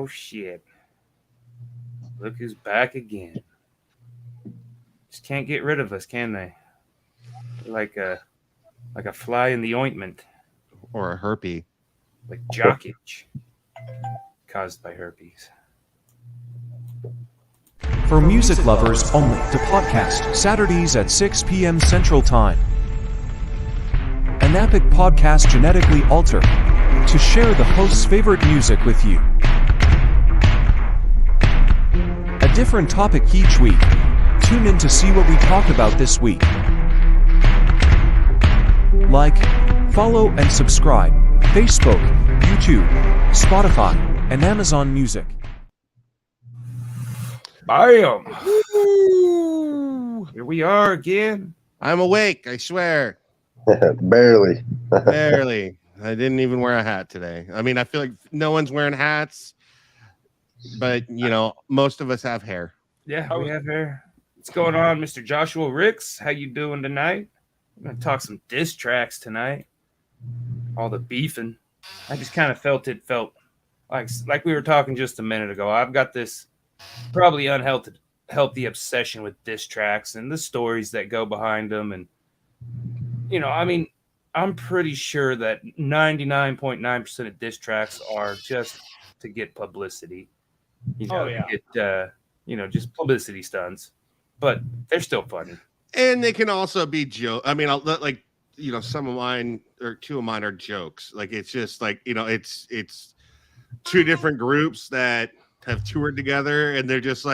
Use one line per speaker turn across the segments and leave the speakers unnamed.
Oh shit! Look who's back again. Just can't get rid of us, can they? Like a fly in the ointment,
or a herpes,
like jock itch caused by herpes.
For music lovers only, the podcast Saturdays at 6 p.m. Central Time. An epic podcast genetically altered to share the host's favorite music with you. A different topic each week. Tune in to see what we talk about this week. Like, follow, and subscribe. Facebook, YouTube, Spotify, and Amazon Music.
Bam! Here we are again.
I'm awake, I swear.
Barely.
Barely. I didn't even wear a hat today. I mean, I feel like no one's wearing hats, but, you know, most of us have hair.
Yeah, we have hair. What's going on, Mr. Joshua Ricks? How you doing tonight? We're going to talk some diss tracks tonight. All the beefing. I just kind of felt like we were talking just a minute ago. I've got this probably unhealthy obsession with diss tracks and the stories that go behind them. And, you know, I mean, I'm pretty sure that 99.9% of diss tracks are just to get publicity. You know, just publicity stunts. But they're still funny.
And they can also be jokes. I mean, some of mine or two of mine are jokes. Like, it's just like, you know, it's two different groups that have toured together, and they're just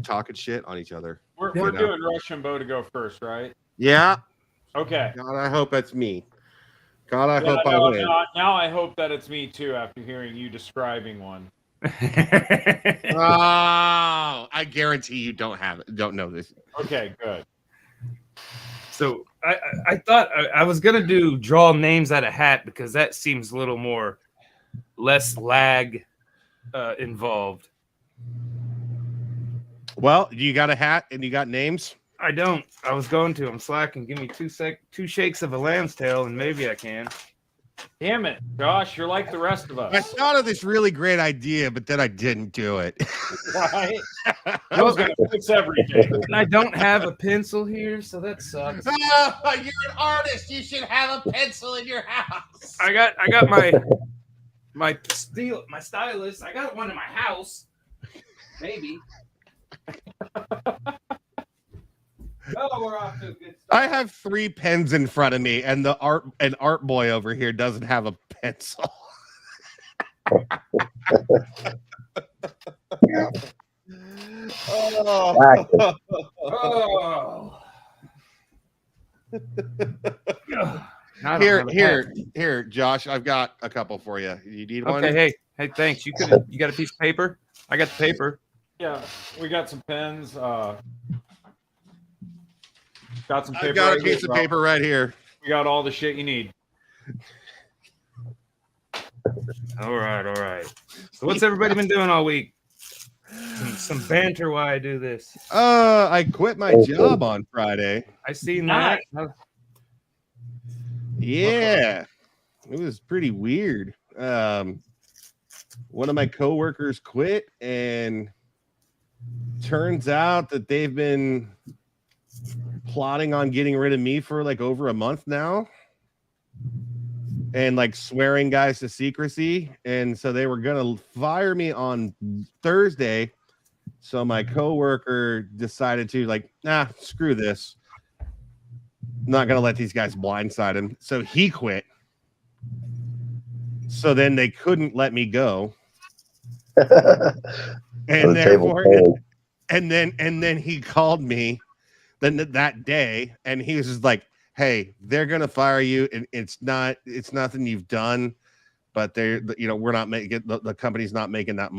talking shit on each other.
We're doing Rush and Bo to go first, right?
Yeah.
Okay.
God, I hope that's me. God, I hope I win.
Now I hope that it's me too after hearing you describing one.
Oh, I guarantee you don't know this.
Okay, good.
So I thought I was gonna draw names out of hat because that seems a little more less lag involved.
Well, you got a hat and you got names?
I don't. I was going to. I'm slacking. Give me two shakes of a lamb's tail and maybe I can.
Damn it, Josh, you're like the rest of us.
I thought of this really great idea, but then I didn't do it.
Right? I was going to fix everything.
And I don't have a pencil here, so that sucks.
Oh, you're an artist. You should have a pencil in your house.
I got my stylus. I got one in my house. Maybe. Oh, we're off to a good start.
I have 3 pens in front of me, and an art boy over here doesn't have a pencil. Here, Josh. I've got a couple for you. You need one?
Okay, hey, thanks. You got a piece of paper? I got the paper.
Yeah, we got some pens. Got some paper.
I've got a piece of paper right here.
We got all the shit you need.
All right. So what's everybody been doing all week? Some banter while I do this.
I quit my job on Friday.
I seen that.
Yeah. It was pretty weird. One of my coworkers quit, and turns out that they've been plotting on getting rid of me for like over a month now, and like swearing guys to secrecy. And so they were gonna fire me on Thursday. So my coworker decided to screw this. I'm not gonna let these guys blindside him. So he quit. So then they couldn't let me go. And therefore, and then he called me that day, and he was just like, "Hey, they're gonna fire you, and it's nothing you've done, but we're not making the company's not making that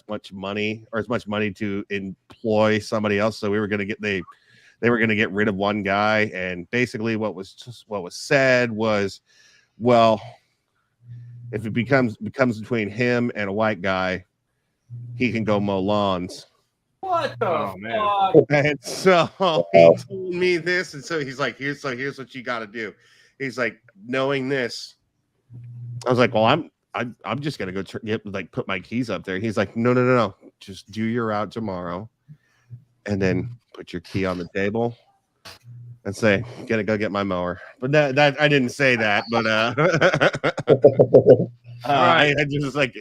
much money or as much money to employ somebody else. So they were gonna get rid of one guy, and basically what was said was, well, if it becomes between him and a white guy, he can go mow lawns."
What the fuck?
And so he told me this, and so he's like, here's what you got to do. He's like, knowing this, I was like, well, I'm just gonna go put my keys up there. He's like, no, just do your route tomorrow, and then put your key on the table and say, gonna go get my mower. But that I didn't say that, but I just like,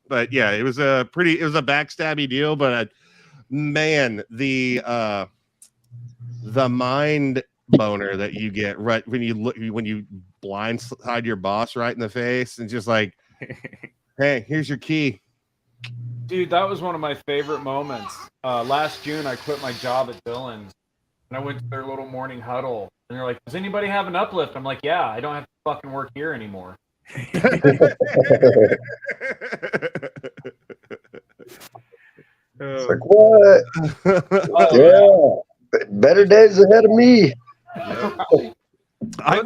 but yeah, it was a backstabby deal, but man, the mind boner that you get right when you blindside your boss right in the face and just like, hey, here's your key.
Dude, that was one of my favorite moments. Last June, I quit my job at Dillon's, and I went to their little morning huddle, and they're like, does anybody have an uplift? I'm like, yeah, I don't have to fucking work here anymore.
It's like, what? Yeah, better days ahead of me.
I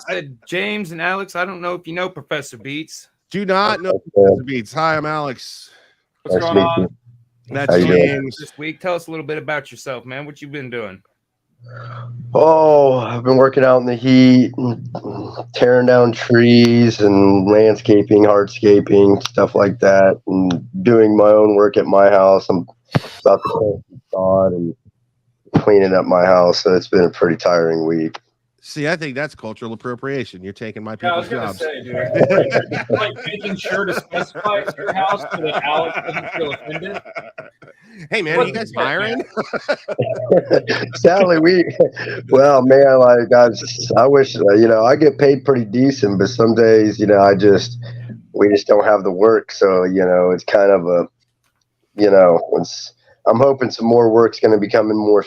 said James and Alex. I don't know if you know Professor Beats.
Do not know Professor Beats. Hi, I'm Alex.
What's going on?
That's James.
This week, tell us a little bit about yourself, man. What you been doing?
Oh, I've been working out in the heat, tearing down trees and landscaping, hardscaping, stuff like that, and doing my own work at my house. I'm about to close the facade and cleaning up my house, so it's been a pretty tiring week.
See, I think that's cultural appropriation. You're taking my people's jobs.
Say, dude, like making sure to specify it's your house so that Alex doesn't feel offended.
Hey, man, are you guys hiring?
Sadly, well, man, like I wish, I get paid pretty decent, but some days, we just don't have the work. So, it's kind of I'm hoping some more work's going to be coming more,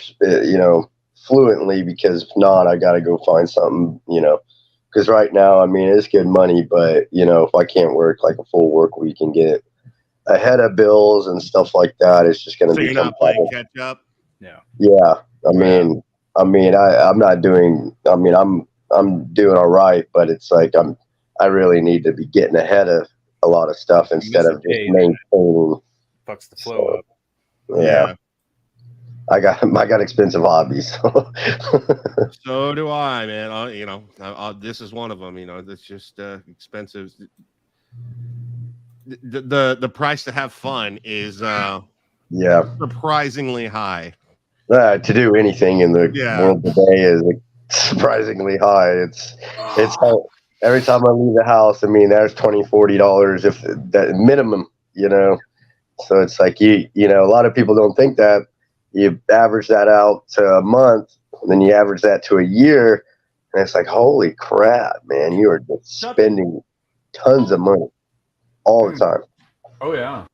fluently, because if not, I got to go find something, because right now, I mean, it's good money, but, if I can't work like a full work week and get ahead of bills and stuff like that, it's just going to become.
You're not playing catch up?
Yeah. Yeah. I'm doing all right, but it's like, I really need to be getting ahead of a lot of stuff instead of just maintaining.
Fucks the flow up.
Yeah. I got expensive hobbies.
So do I, man. This is one of them. That's just expensive. The price to have fun is surprisingly high.
To do anything in the world today is surprisingly high. It's every time I leave the house, I mean, there's $20-$40 if that minimum. So it's like a lot of people don't think that. You average that out to a month, and then you average that to a year, and it's like, holy crap, man, you are just spending tons of money all the time.
Oh, yeah.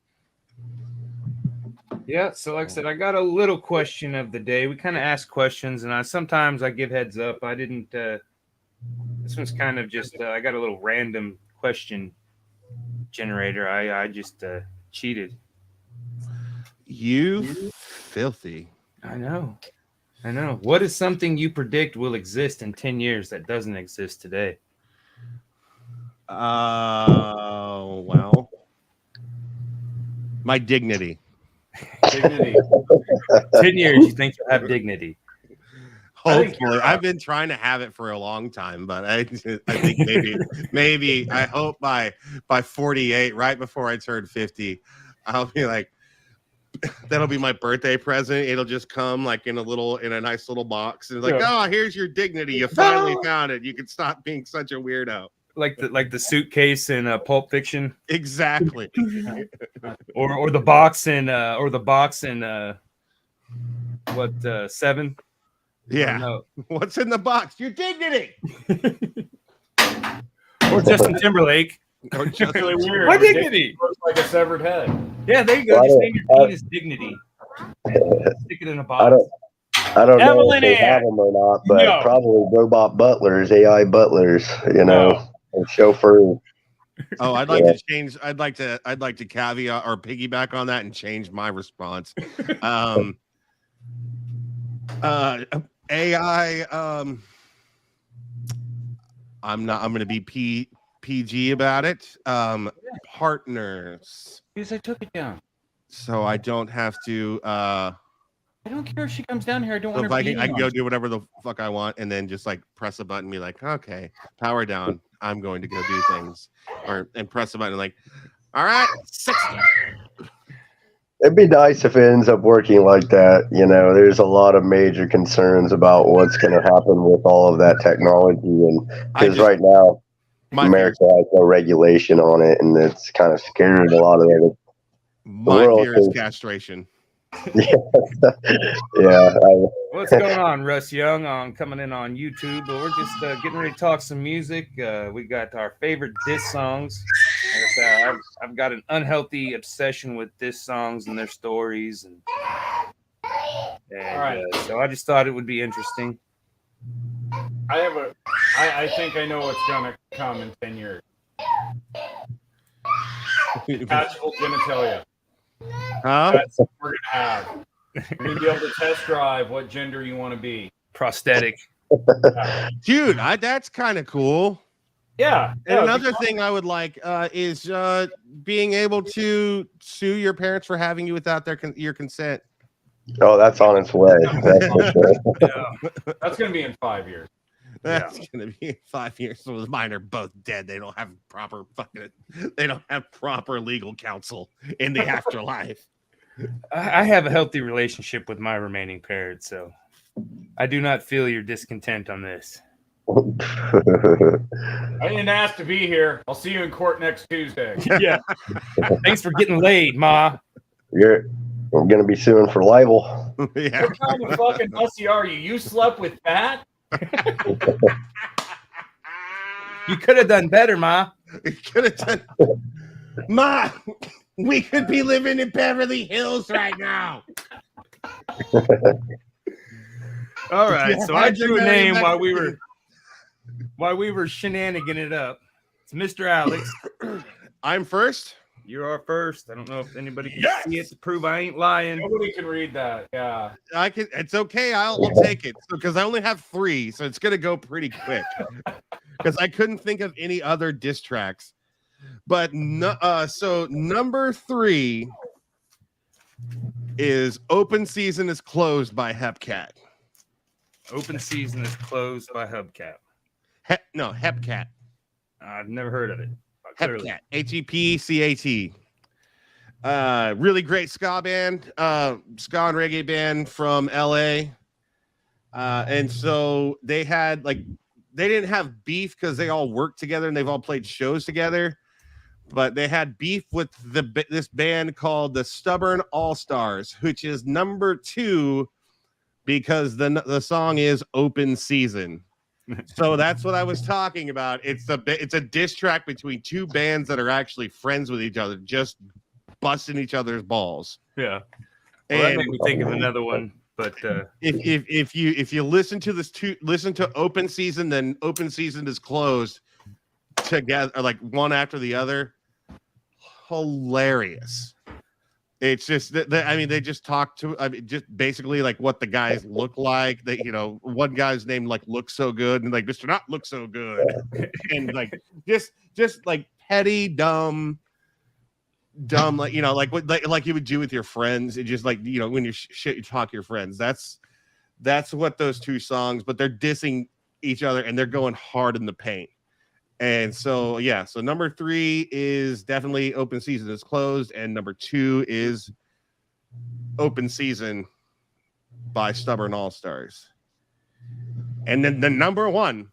Yeah, so like I said, I got a little question of the day. We kind of ask questions, and sometimes I give heads up. I didn't, this one's kind of just, I got a little random question generator. I just cheated.
You filthy.
I know. What is something you predict will exist in 10 years that doesn't exist today?
Well, my dignity.
10 years, you think you'll have dignity?
Hopefully. I've been trying to have it for a long time, but I think maybe I hope by 48, right before I turn 50, I'll be like, that'll be my birthday present. It'll just come like in a nice little box, and it's like, oh, here's your dignity. You finally found it. You can stop being such a weirdo.
Like the suitcase in Pulp Fiction.
Exactly.
or the box in Seven.
Yeah. No. What's in the box? Your dignity.
Or Justin Timberlake.
Really weird.
My dignity
looks like a severed head.
Yeah, there you go. Just name your penis dignity. Stick it in a box.
I don't know if they have them or not, but probably robot butlers, AI butlers, and chauffeurs.
Oh, I'd like to change. I'd like to caveat or piggyback on that and change my response. AI. I'm going to be PG about it. Partners.
Because I took it down.
So I don't have to.
I don't care if she comes down here. I don't want her.
I can go do whatever the fuck I want, and then just like press a button, and be like, okay, power down. I'm going to go do things, and press a button like, all right, 60.
It'd be nice if it ends up working like that. There's a lot of major concerns about what's going to happen with all of that technology, and because right now America has no regulation on it, and it's kind of scared a lot of the world.
Fear is castration.
Yeah.
What's going on, Russ Young? I'm coming in on YouTube, but we're just getting ready to talk some music. We got our favorite diss songs. I've got an unhealthy obsession with diss songs and their stories, and so I just thought it would be interesting.
I think I know what's gonna come in 10 years. Detachable genitalia.
Huh?
That's what we're gonna have. You're gonna be able to test drive what gender you want to be.
Prosthetic.
Dude, that's kind of cool.
Yeah.
And another thing I would like is being able to sue your parents for having you without your consent.
Oh, that's on its way. That's for sure.
That's going to be in 5 years.
That's going to be in 5 years. So mine are both dead. They don't have proper legal counsel in the afterlife.
I have a healthy relationship with my remaining parents, so I do not feel your discontent on this.
I didn't ask to be here. I'll see you in court next Tuesday.
Yeah. Thanks for getting laid, Ma.
We're going to be suing for libel.
Yeah.
What kind of fucking pussy are you? You slept with that?
You could have done better, Ma.
You could have done. Ma, we could be living in Beverly Hills right now.
All right, so I drew a name while we were shenaniganing it up. It's Mr. Alex.
I'm first.
You're our first. I don't know if anybody can see it to prove I ain't lying.
Nobody can read that. Yeah.
I can. It's okay. I'll take it because I only have 3, so it's gonna go pretty quick. Because I couldn't think of any other diss tracks. But so number 3 is "Open Season is Closed" by Hepcat.
Open Season is Closed by Hubcap.
Hepcat.
I've never heard of it.
Hepcat. HEPCAT. Really great ska band, ska and reggae band from LA. And so they didn't have beef because they all worked together and they've all played shows together. But they had beef with this band called the Stubborn All-Stars, which is number 2 because the song is Open Season. So that's what I was talking about. It's a diss track between 2 bands that are actually friends with each other, just busting each other's balls.
Yeah. Well, that made me think of another one. But
if you listen to Open Season, then Open Season is Closed together, like one after the other. Hilarious. It's just they just talk to just basically like what the guys look like. They, one guy's name like Look So Good and like Mr. Not Look So Good, and like just like petty dumb like like you would do with your friends. It just like when you shit you talk to your friends. That's what those 2 songs. But they're dissing each other and they're going hard in the paint. And so, so number 3 is definitely Open Season is Closed, and number 2 is Open Season by Stubborn All-Stars. And then the number 1,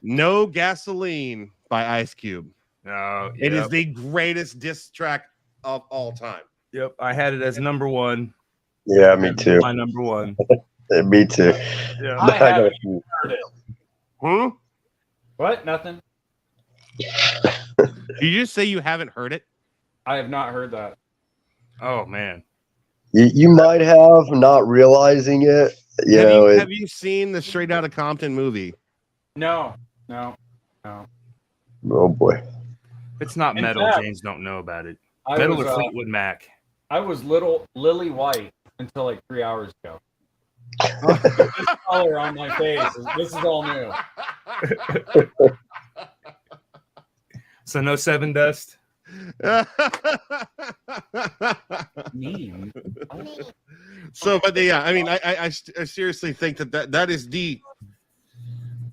No Gasoline by Ice Cube.
No,
It is the greatest diss track of all time.
Yep, I had it as number 1.
Yeah, me too.
My number 1.
Me too.
Yeah.
I haven't heard it. What? Nothing.
Did you just say you haven't heard it?
I have not heard that.
Oh man.
You might have, not realizing it.
Have you seen the Straight Outta Compton movie?
No.
Oh boy.
If it's not metal,
fact,
James don't know about it.
I
Metal
was,
or Fleetwood Mac.
I was little Lily White until like 3 hours ago. This color on my face. This is all new.
So no Seven Dust.
Mean.
So, but I seriously think that is the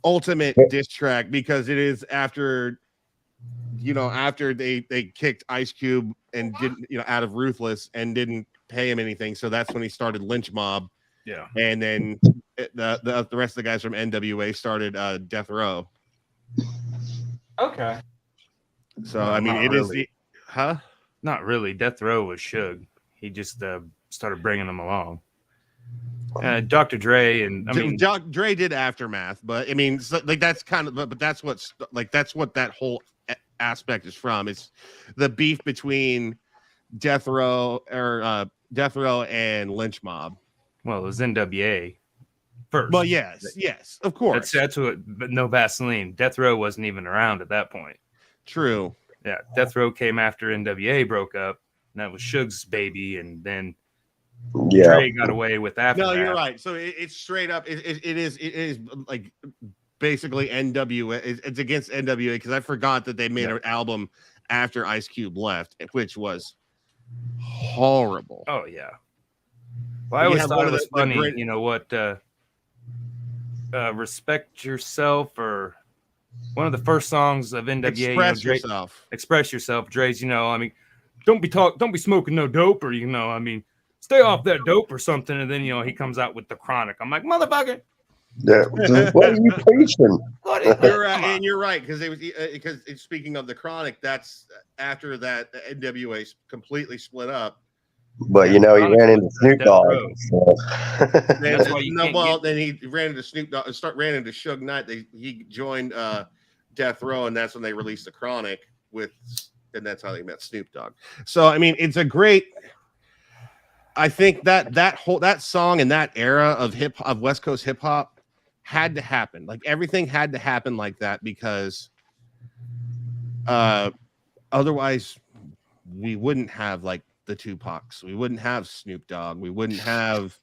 ultimate diss track because it is after they kicked Ice Cube and didn't, out of Ruthless and didn't pay him anything. So that's when he started Lynch Mob.
Yeah.
And then the rest of the guys from NWA started Death Row.
Okay.
So, I mean, it
really.
is huh?
Not really. Death Row was Suge. He just started bringing them along. Dr. Dre and
Dre did Aftermath, but I mean, that's kind of, but that's what that whole aspect is from. It's the beef between Death Row and Lynch Mob.
Well, it was NWA first.
Well, yes, of course.
That's what, but no Vaseline. Death Row wasn't even around at that point.
True.
Yeah, Death Row came after NWA broke up, and that was Suge's baby, and then Dre got away with Aftermath.
No, you're right. So it's straight up. It is like basically NWA. It's against NWA because I forgot that they made an album after Ice Cube left, which was horrible.
Oh yeah. Well, I always thought it was funny. You know what? Respect Yourself, or one of the first songs of NWA.
Express Yourself.
Express Yourself. Dre's. I mean, don't be smoking no dope, or I mean, stay off that dope or something. And then he comes out with The Chronic. I'm like, motherfucker.
Yeah. What are you preaching?
You're right, because speaking of The Chronic, that's after that the NWA completely split up.
But he ran into Snoop Dogg. So.
Then he ran into Snoop Dogg. Ran into Suge Knight. He joined Death Row, and that's when they released The Chronic and that's how they met Snoop Dogg. So I mean, it's a great. I think that song and that era of West Coast hip hop had to happen. Like everything had to happen like that because otherwise we wouldn't have like the Tupacs. We wouldn't have Snoop Dogg. We wouldn't have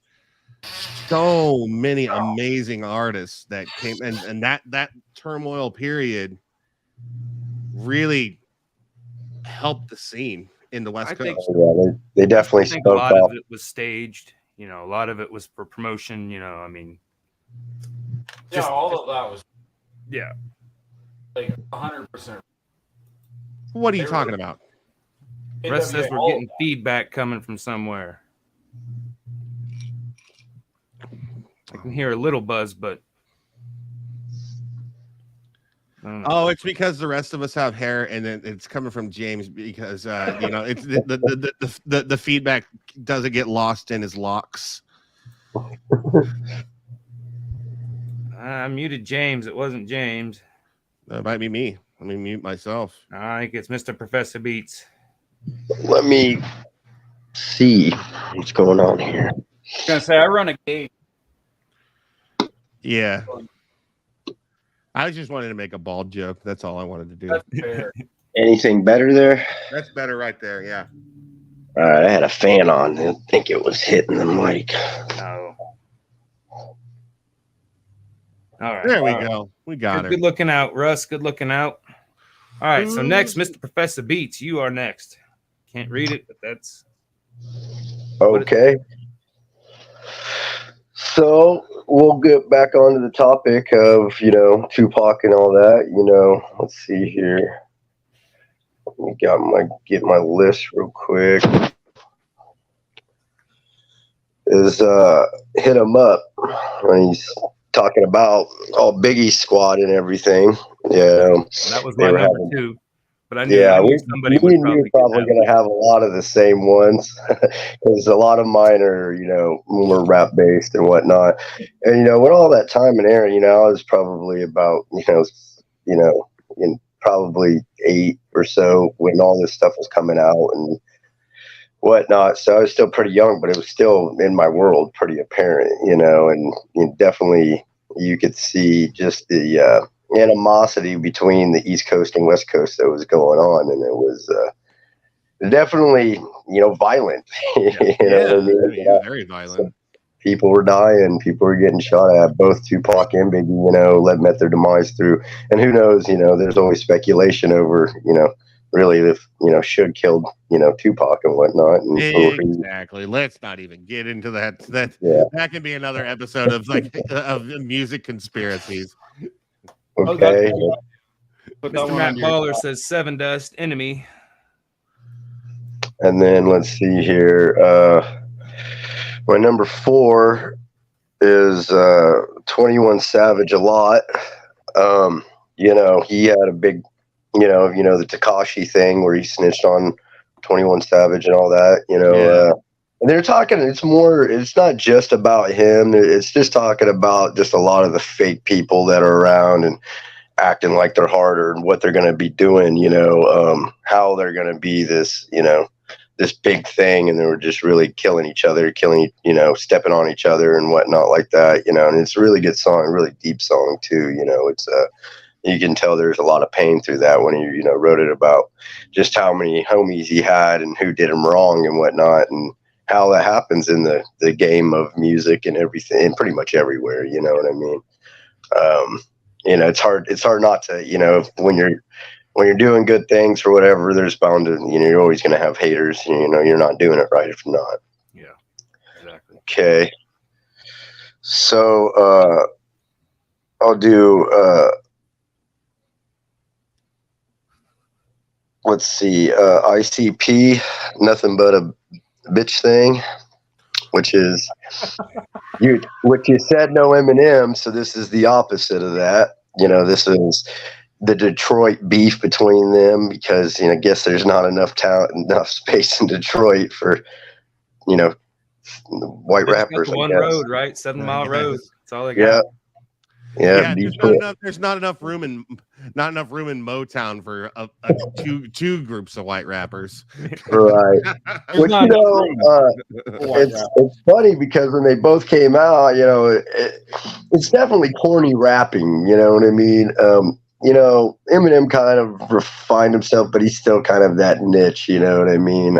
so many amazing artists that came and that turmoil period really helped the scene in the West Coast.
They definitely spoke
a lot
up.
of it was staged. A lot of it was for promotion. I mean,
all of that was like 100%.
What are you talking about?
Russ says we're getting feedback coming from somewhere. I can hear a little buzz, but I don't know.
Oh, it's because the rest of us have hair, and it's coming from James because it's the feedback doesn't get lost in his locks.
I muted James. It wasn't James.
That might be me. Let me mute myself.
I think it's Mr. Professor Beats.
Let me see what's going on here.
I was gonna say I run a gate.
Yeah. I just wanted to make a bald joke. That's all I wanted to do.
That's fair.
Anything better there?
That's better right there. Yeah.
All right. I had a fan on. I didn't think it was hitting the mic.
Oh. All right.
There we go. We got it.
Good looking out, Russ. Good looking out. All right. So next, Mr. Professor Beats, you are next. Can't read it, but that's
okay. So we'll get back onto the topic of, Tupac and all that. Let's see here. Let me get my list real quick. Is Hit 'Em Up when he's talking about all Biggie's squad and everything. Yeah.
That was my number two. But I knew somebody was
probably going to have a lot of the same ones because a lot of mine are, more rap based and whatnot. And, when all that time and era, I was probably about, in probably 8 or so when all this stuff was coming out and whatnot. So I was still pretty young, but it was still in my world pretty apparent, and definitely you could see just the, animosity between the East Coast and West Coast that was going on, and it was definitely violent.
Very violent.
So people were dying, people were getting shot at. Both Tupac and Biggie, met their demise through, and who knows, there's always speculation over, really if Suge killed Tupac and whatnot. And
exactly. Let's not even get into that. That can be another episode of of music conspiracies.
Okay.
Put that
Mr.
one
Matt
under your
Baller
top.
says Seven Dust Enemy.
And then let's see here. My number 4 is 21 Savage a lot. He had a big, the Tekashi thing where he snitched on 21 Savage and all that, and they're talking, it's not just about him. It's just talking about just a lot of the fake people that are around and acting like they're harder and what they're going to be doing, how they're going to be this, this big thing. And they were just really killing each other, stepping on each other and whatnot like that, and it's a really good song, really deep song too. It's you can tell there's a lot of pain through that when he, wrote it about just how many homies he had and who did him wrong and whatnot, and how that happens in the game of music and everything, and pretty much everywhere. You know what I mean? It's hard not to, when you're doing good things or whatever, there's bound to, you're always going to have haters. You're not doing it right if you're not.
Yeah, exactly.
Okay. So I'll do let's see, ICP, Nothing But a Bitch Thing, which is what you said, no Eminem. So this is the opposite of that. This is the Detroit beef between them because, I guess there's not enough space in Detroit for, white rappers.
One road, right? 7 Mile Road. That's all they got.
Yeah. Yeah,
there's not enough room in Motown for two groups of white rappers.
Right. Which, it's funny because when they both came out, it's definitely corny rapping. You know what I mean? Eminem kind of refined himself, but he's still kind of that niche. You know what I mean?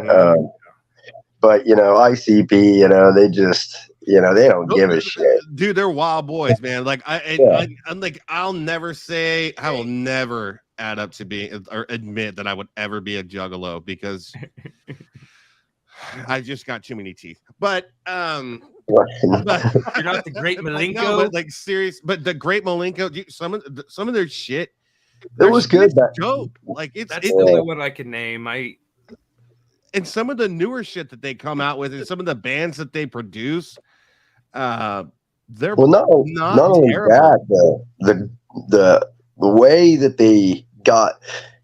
But ICP, they just. They don't give a shit.
Dude, they're wild boys, man. Like I'll never say I will never add up to be or admit that I would ever be a juggalo because I just got too many teeth. But
you're not the Great Malenko.
No, but like serious, but the Great Malenko, dude, some of their shit.
It was good.
Dope. Like that's
the only one I can name.
And some of the newer shit that they come out with, and some of the bands that they produce. They're
not only that, the way that they got,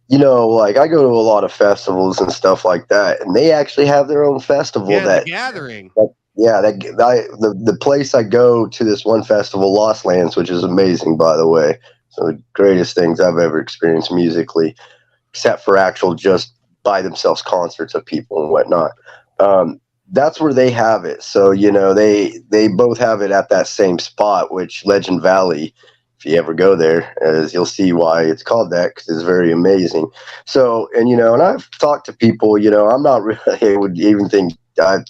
like I go to a lot of festivals and stuff like that, and they actually have their own festival.
The Gathering.
The place I go to, this one festival, Lost Lands, which is amazing, by the way. So the greatest things I've ever experienced musically, except for actual just by themselves concerts of people and whatnot. That's where they have it. So, they both have it at that same spot, which Legend Valley, if you ever go there, as you'll see why it's called that, because it's very amazing. So, and I've talked to people, I'm not really, would even think, I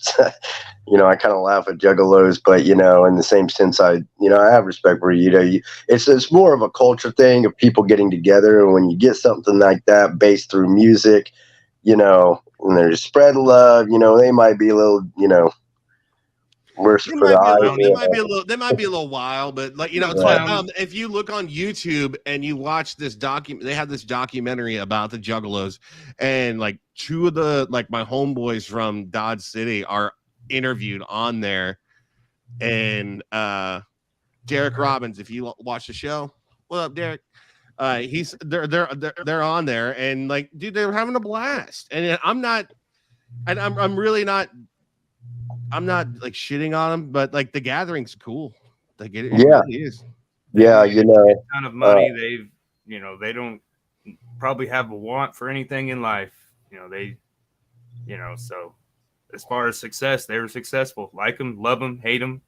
kind of laugh at juggalos, but, in the same sense, I have respect for, it's more of a culture thing of people getting together. And when you get something like that based through music, and they're just spread love, they might be a little, worse for the eyes.
They might be a little wild, but like, it's like, if you look on YouTube and you watch this they have this documentary about the juggalos, and like two of the, like my homeboys from Dodge City are interviewed on there. And Derek Robbins, if you watch the show, what up, Derek? They're on there, and like, dude, they're having a blast. And I'm not like shitting on them, but like the Gathering's cool. Like it really is.
Yeah,
a ton of money. They've they don't probably have a want for anything in life. So as far as success, they were successful. Like them, love them, hate them.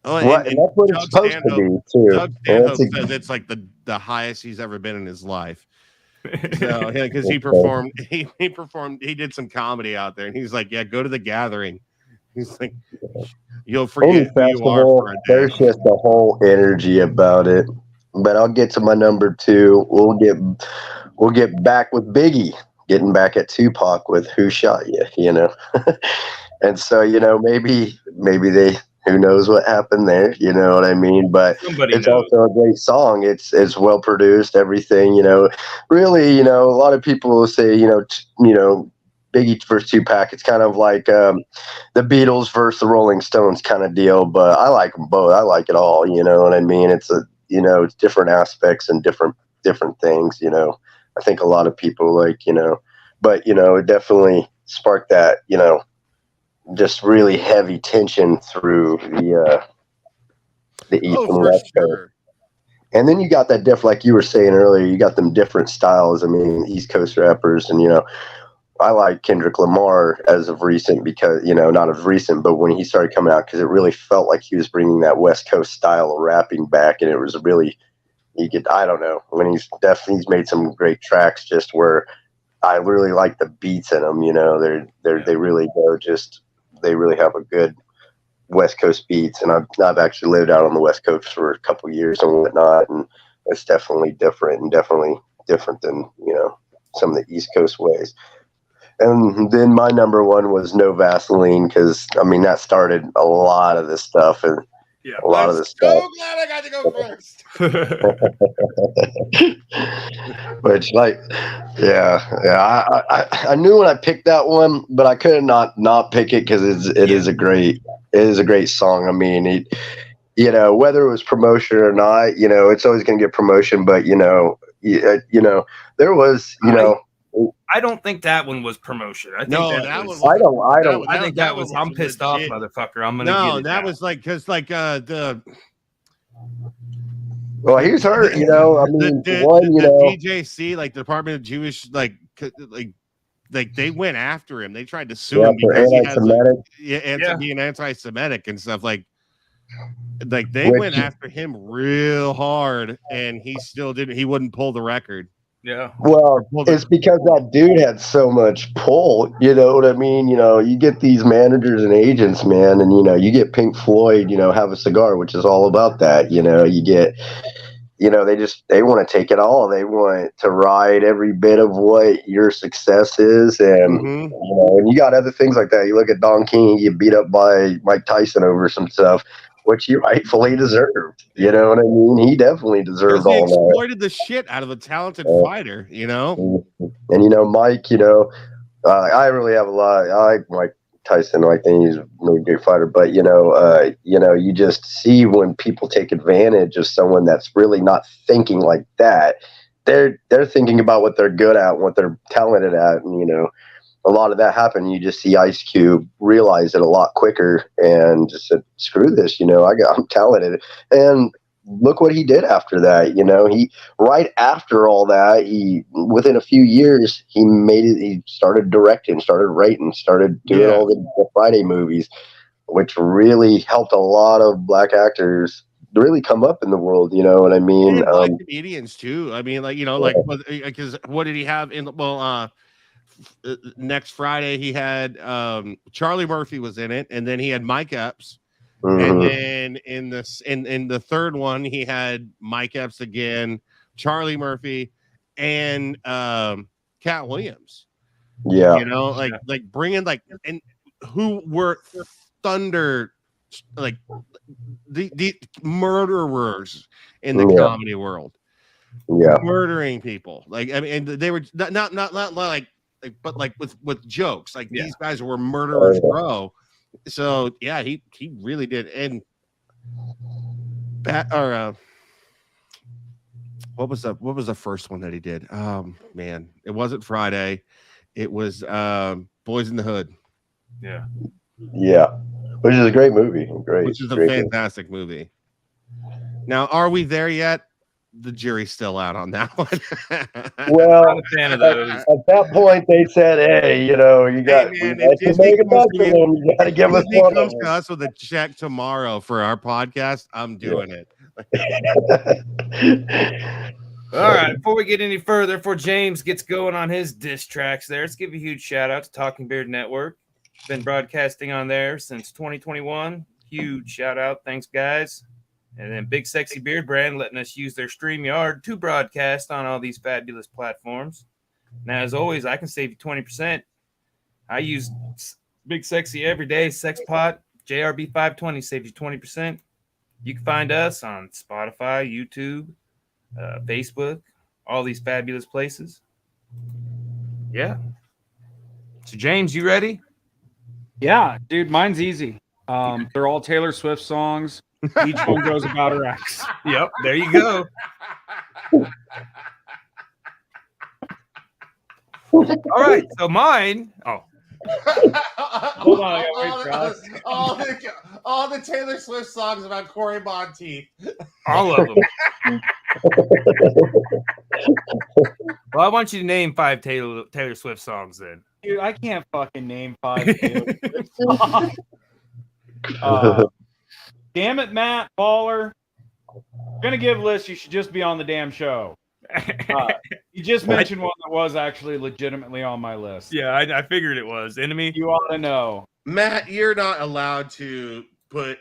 Oh,
and that's what it's supposed to be too.
Doug Stanhope says it's like the highest he's ever been in his life. So because he performed, he did some comedy out there, and he's like, yeah, go to the Gathering. He's like, you'll forget who you are for a day.
There's just a whole energy about it. But I'll get to my number 2. We'll get back with Biggie, getting back at Tupac with Who Shot You, And so, maybe who knows what happened there? You know what I mean? But
Somebody
it's
knows.
also a great song. It's well produced, everything. You know, really. You know, a lot of people will say, you know, Biggie versus Tupac. It's kind of like the Beatles versus the Rolling Stones kind of deal. But I like them both. I like it all. You know what I mean? It's it's different aspects and different things. You know, I think a lot of people like, but it definitely sparked that, just really heavy tension through the East and
for
West Coast.
sure.
And then you got that like you were saying earlier, you got them different styles. I mean, East Coast rappers, and I like Kendrick Lamar as of recent because, not of recent, but when he started coming out, because it really felt like he was bringing that West Coast style of rapping back, and it was really, I don't know, when he's made some great tracks just where I really like the beats in them. They really go they really have a good West Coast beats, and I've actually lived out on the West Coast for a couple of years and whatnot, and it's definitely different than some of the East Coast ways. And then my number one was No Vaseline, because I mean that started a lot of this stuff, and a lot of this stuff.
So glad I got to go first.
Which, like, I knew when I picked that one, but I couldn't not pick it because it is a great song. I mean, whether it was promotion or not, it's always going to get promotion. But there was,
I don't think that one was promotion. I think that was.
I
think that was. I'm pissed off, motherfucker. I'm gonna.
No,
get it
that
now.
was like because like the.
Well, he's hurt. I mean,
the DJC, like the Department of Jewish, like they went after him. They tried to sue him because he has being anti-Semitic and stuff. Like they went after him real hard, and he still didn't. He wouldn't pull the record.
Yeah.
Well, it's because that dude had so much pull. You know what I mean? You get these managers and agents, man, and you get Pink Floyd, Have a Cigar, which is all about that. You get, they want to take it all. They want to ride every bit of what your success is, and and you got other things like that. You look at Don King, you get beat up by Mike Tyson over some stuff, which he rightfully deserved. You know what I mean? He definitely deserved all that.
He exploited the shit out of a talented fighter, And
Mike, I really have a lot. I like Mike Tyson. I think he's a really great fighter. But you just see when people take advantage of someone that's really not thinking like that. They're thinking about what they're good at, what they're talented at, and a lot of that happened. You just see Ice Cube realize it a lot quicker and just said, screw this, I'm talented. And look what he did after that. He, right after all that, within a few years, he started directing, started writing, started doing all the Friday movies, which really helped a lot of black actors really come up in the world. You know what I mean?
Black comedians too. I mean, because what did he have in next Friday he had Charlie Murphy was in it, and then he had Mike Epps, and then in the third one he had Mike Epps again, Charlie Murphy, and Cat Williams. Like bringing and who were thunder, like the murderers in the comedy world, murdering people. Like I mean, and they were not like. But like with jokes, like these guys were murderers, bro. So he really did. And what was the first one that he did? Man, it wasn't Friday. It was Boys in the Hood.
Yeah, which is a great movie.
Which is a fantastic movie. Now, are we there yet? The jury's still out on that one.
Well, I'm a fan of those. At that point, they said, "Hey, you got to give us one."
Comes to us with a check tomorrow for our podcast. I'm doing it.
All right. Before we get any further, before James gets going on his diss tracks, let's give a huge shout out to Talking Beard Network. Been broadcasting on there since 2021. Huge shout out. Thanks, guys. And then Big Sexy Beard Brand letting us use their StreamYard to broadcast on all these fabulous platforms. Now, as always, I can save you 20%. I use Big Sexy every day, SexPot. JRB520 saves you 20%. You can find us on Spotify, YouTube, Facebook, all these fabulous places. Yeah. So, James, you ready?
Yeah, dude, mine's easy. They're all Taylor Swift songs. Each one goes about her ex.
Yep, there you go. All right, so mine. Oh,
Hold on, I gotta wait for
all the Taylor Swift songs about Corey Monteith.
all of them. Well, I want you to name 5 Taylor Swift songs then.
Dude, I can't fucking name 5 Taylor Swift songs. Damn it, Matt, baller. Gonna give lists. You should just be on the damn show. You just mentioned one that was actually legitimately on my list.
Yeah, I figured it was Enemy.
You ought to know.
Matt, you're not allowed to put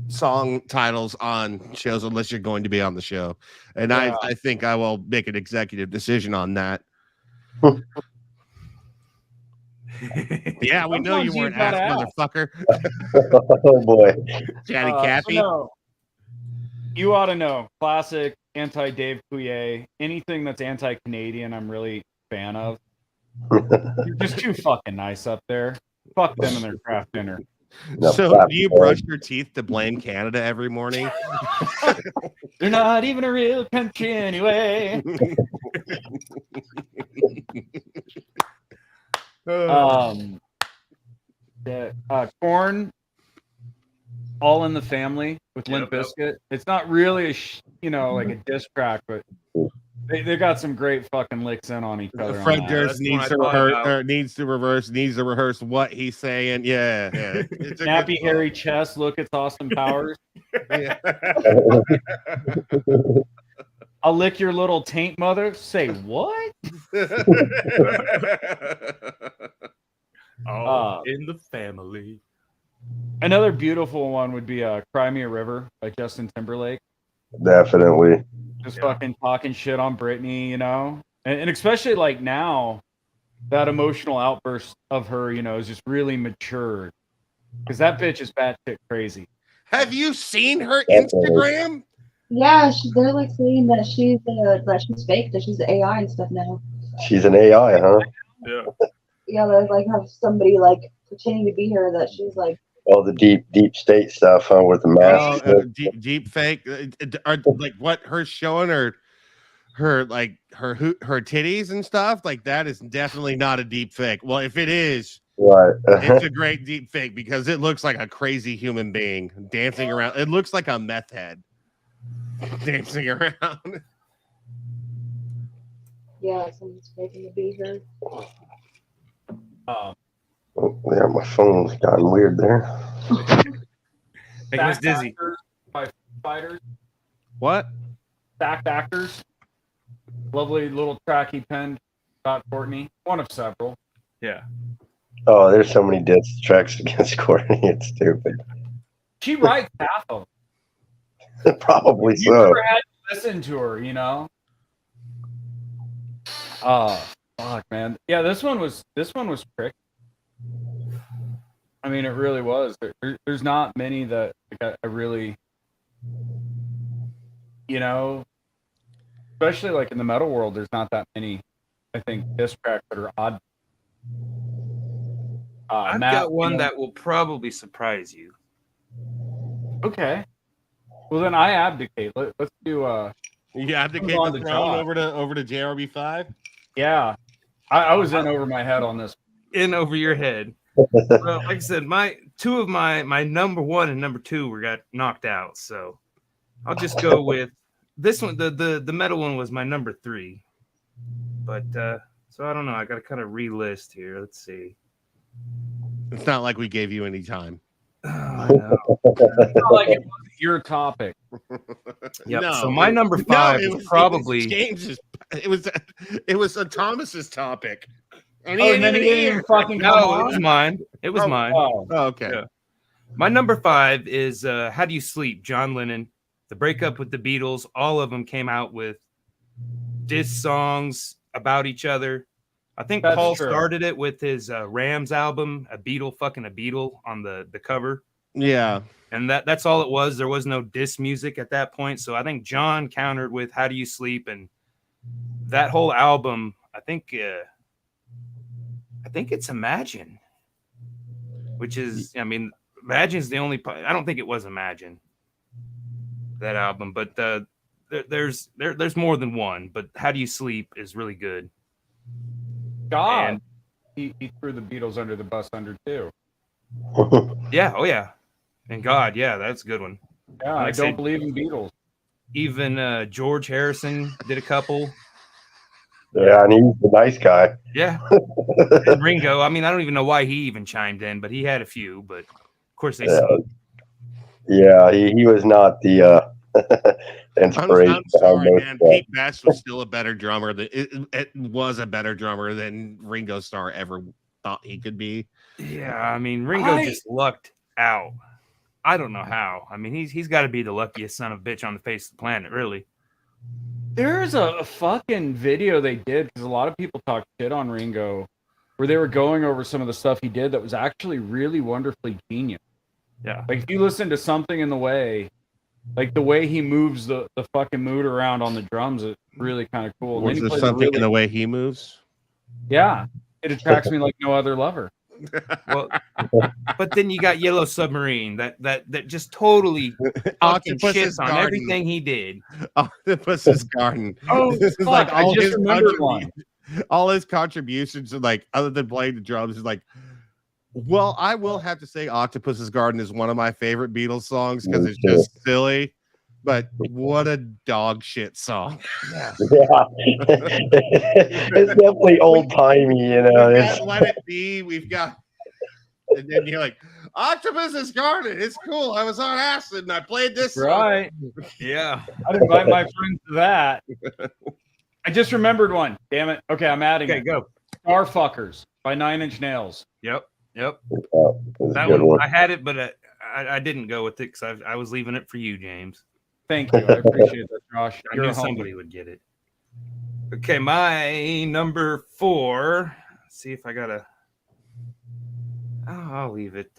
song titles on shows unless you're going to be on the show. And
Yeah.
I think I will make an executive decision on that. Yeah, we know you
Sometimes
weren't
you gotta
asked,
ask.
motherfucker.
Oh boy.
Chatty Cappy.
So no, you ought to know. Classic anti-Dave Coulier. Anything that's anti-Canadian, I'm really a fan of. You're just too fucking nice up there. Fuck them and their craft dinner.
No,
So
clap,
do you
boy.
brush your teeth to blame Canada every morning?
They're not even a real country anyway. Corn, All in the Family with Limp
Yep.
Bizkit. It's not really like a diss track, but they got some great fucking licks in on each other.
Fred
on that.
Durst
That's what I thought
needs to rehearse what he's saying. Yeah. It's a
Nappy
good
hairy chest. Look, it's Austin Powers.
song.
I'll lick your little taint, mother. Say what?
All in the family.
Another beautiful one would be "Cry Me a River" by Justin Timberlake.
Definitely.
Just fucking talking shit on Britney, and especially like now, that emotional outburst of her, is just really matured. Because that bitch is batshit crazy.
Have you seen her Instagram?
Yeah, they're like saying that she's fake, that she's AI and stuff now.
She's an AI, huh?
Yeah.
Yeah, they like have somebody like pretending to be her that she's like.
All the deep state stuff, huh? With the mask.
Deep fake. Are like what her showing her titties and stuff like that is definitely not a deep fake. Well, if it is,
Right.
it's a great deep fake because it looks like a crazy human being dancing around. It looks like a meth head dancing around.
Yeah, someone's faking to be her.
Oh, yeah, my phone's gotten weird there.
Making us dizzy.
Actors by Fighters.
What?
Stacked Actors. Lovely little track he penned about Courtney. One of several.
Yeah.
Oh, there's so many diss tracks against Courtney. It's stupid.
She writes half of them.
Probably
You
so.
never had to listen to her, Fuck, man. Yeah, this one was tricky. I mean, it really was. There's not many that I really, especially like in the metal world, there's not that many, I think, diss tracks that are odd.
I've
Matt,
got one that will probably surprise you.
Okay. Well, then I abdicate. Let's do.
You abdicate
on
the
the
throne
job.
over to JRB5.
Yeah, I was in over my head on this.
In over your head. Well, like I said, two of my number 1 and number 2 got knocked out. So I'll just go with this one. The metal one was my number 3. But so I don't know. I got to kind of relist here. Let's see.
It's not like we gave you any time.
Oh, I know.
It's not like it wasn't your topic.
Yep.
No.
So my number 5 was probably
James's. It was a Thomas's topic. And
And then he didn't even fucking come
no. It
on.
was mine. It was mine.
Oh,
okay.
Yeah. My number 5 is "How Do You Sleep?" John Lennon. The breakup with the Beatles. All of them came out with diss songs about each other. I think
That's
Paul
true.
started it with his Rams album, a Beatle on the cover.
Yeah.
And that's all it was. There was no diss music at that point. So I think John countered with How Do You Sleep? And that whole album, I think it's Imagine, which is, I mean, Imagine's the only part. I don't think it was Imagine, that album, but there's more than one. But How Do You Sleep is really good.
God, he threw the Beatles under the bus too.
Yeah, oh yeah. And God, yeah, that's a good one.
Yeah, I don't believe in Beatles.
Even George Harrison did a couple.
Yeah, and he's the nice guy.
Yeah. And Ringo, I mean, I don't even know why he even chimed in, but he had a few. But of course they suck.
Yeah, he was not the inspiration.
I'm sorry, man. Pete Best was still a better drummer. It was a better drummer than Ringo Starr ever thought he could be.
Yeah, I mean, Ringo just lucked out. I don't know how. I mean, he's got to be the luckiest son of a bitch on the face of the planet, really.
There's a fucking video they did, because a lot of people talk shit on Ringo, where they were going over some of the stuff he did that was actually really wonderfully genius.
Yeah.
Like, if you listen to Something in the Way, like the way he moves the fucking mood around on the drums, it's really kind of cool.
Was there something in the way he moves?
Yeah. It attracts me like no other lover.
Well, but then you got Yellow Submarine that just totally fucking shits on everything he did.
Octopus's Garden.
Oh,
this is
fuck, I just remembered one.
All his contributions are like, other than playing the drums, is like, well, I will have to say Octopus's Garden is one of my favorite Beatles songs because it's just silly. But what a dog shit song.
Yeah. It's definitely old timey, you know.
Let It Be. We've got, and then you're like, Octopus's Garden. It's cool. I was on acid and I played this song.
Right.
Yeah.
I'd invite my friends to that. I just remembered one. Damn it. Okay, I'm adding it.
Go.
Starfuckers by 9 Inch Nails.
Yep.
That
one. I had it, but I didn't go with it because I was leaving it for you, James.
Thank you. I appreciate that, Josh.
I knew somebody would get it. Okay, my number 4. Let's see if I got a... I'll leave it.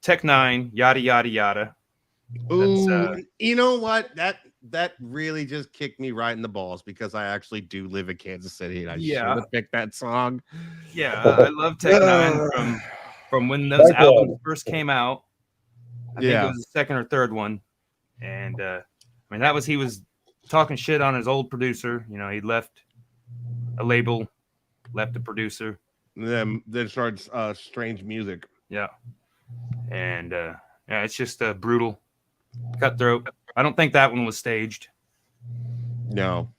Tech 9, Yada Yada Yada.
Ooh, you know what? That really just kicked me right in the balls because I actually do live in Kansas City and I should have picked that song.
Yeah, I love Tech 9 from when those albums first came out. I think it was the second or third one. And I mean, he was talking shit on his old producer. You know, he left a label, left a producer.
Then started Strange Music.
Yeah. And it's just brutal, cutthroat. I don't think that one was staged.
No.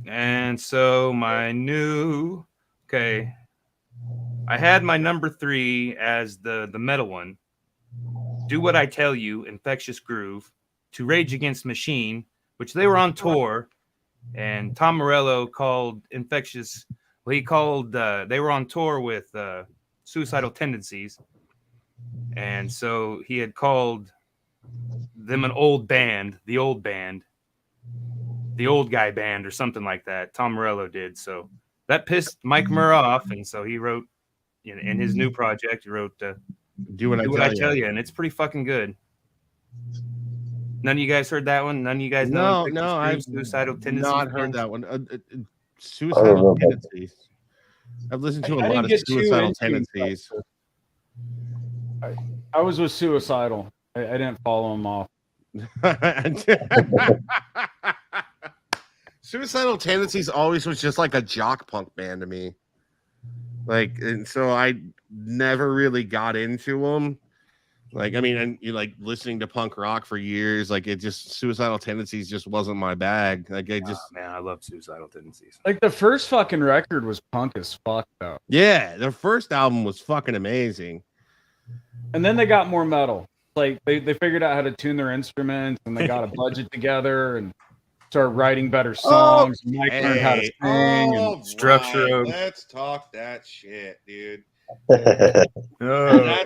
And so I had my number 3 as the metal one. Do What I Tell You, Infectious Groove, to Rage Against the Machine, which they were on tour, and Tom Morello called Infectious. Well, they were on tour with Suicidal Tendencies, and so he had called them an old band, the old guy band, or something like that. Tom Morello did, so that pissed Mike Murr off, and so he wrote in his new project. He wrote Do What I Tell You, and it's pretty fucking good. None of you guys heard that one? None of you guys know?
No, I've
Suicidal Tendencies.
Not heard that one. Suicidal Tendencies. I've listened to a lot of Suicidal Tendencies.
I was with Suicidal. I didn't follow him off.
Suicidal Tendencies always was just like a jock punk band to me. Like, and so I never really got into them. Like, I mean, and you like listening to punk rock for years. Like, it just Suicidal Tendencies just wasn't my bag. Like,
man, I love Suicidal Tendencies.
Like, the first fucking record was punk as fuck, though.
Yeah, their first album was fucking amazing.
And then they got more metal. Like, they figured out how to tune their instruments, and they got a budget together and started writing better songs. Mike learned how to sing and
structure.
Let's talk that shit, dude. That's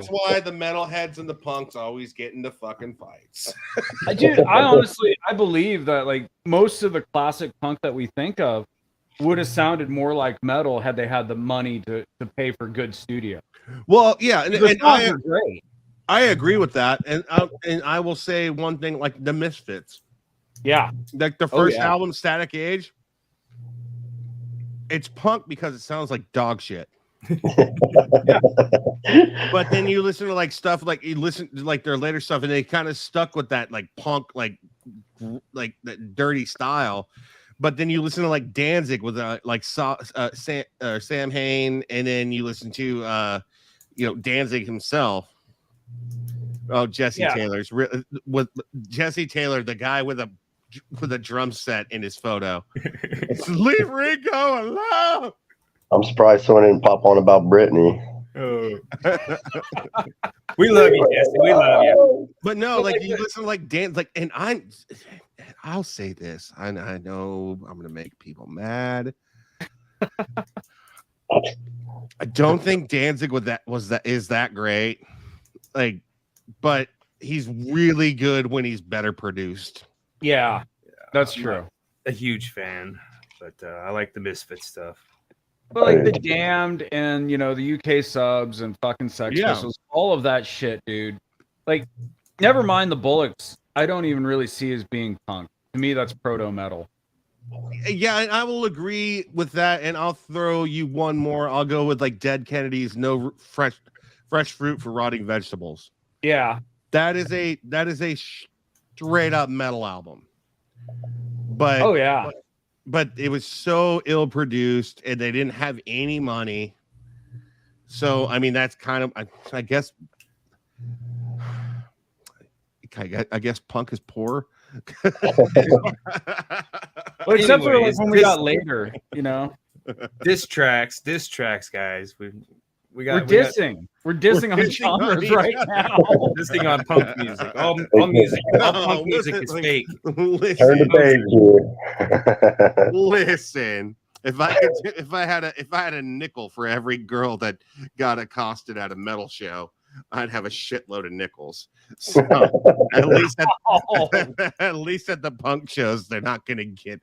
why the metalheads and the punks always get into fucking fights.
I honestly believe that like most of the classic punk that we think of would have sounded more like metal had they had the money to pay for good studio.
Well, yeah, and
songs are great.
I agree with that, and I will say one thing, like the Misfits.
Yeah,
like the first album, Static Age. It's punk because it sounds like dog shit. But then you listen to like stuff like you listen to like their later stuff, and they kind of stuck with that like punk, like that dirty style. But then you listen to like Danzig with like Sam Hain, and then you listen to Danzig himself. Oh, Jesse Taylor's with Jesse Taylor, the guy with a drum set in his photo. Leave Ringo alone.
I'm surprised someone didn't pop on about Britney.
Oh. We love you, Jesse. We love you.
But no, like you listen to like dance, like, and I'll say this. I know I'm gonna make people mad. I don't think Danzig is that great. Like, but he's really good when he's better produced.
Yeah, that's true.
I'm not a huge fan, but I like the Misfit stuff.
But like the Damned and the UK Subs and fucking Sex Pistols, all of that shit, dude. Like, never mind the Bullocks. I don't even really see as being punk. To me, that's proto metal.
Yeah, and I will agree with that. And I'll throw you one more. I'll go with like Dead Kennedys, No Fresh Fruit for Rotting Vegetables.
Yeah,
that is a straight up metal album. But
oh yeah.
But it was so ill produced, and they didn't have any money. So I mean, that's kind of I guess punk is poor.
Well, except for like when we got later,
Diss tracks, guys. We're
dissing on genres right now.
Dissing on punk music. All punk music is fake.
Turn the page here.
Listen, if I had a nickel for every girl that got accosted at a metal show, I'd have a shitload of nickels. So at least at the punk shows, they're not gonna get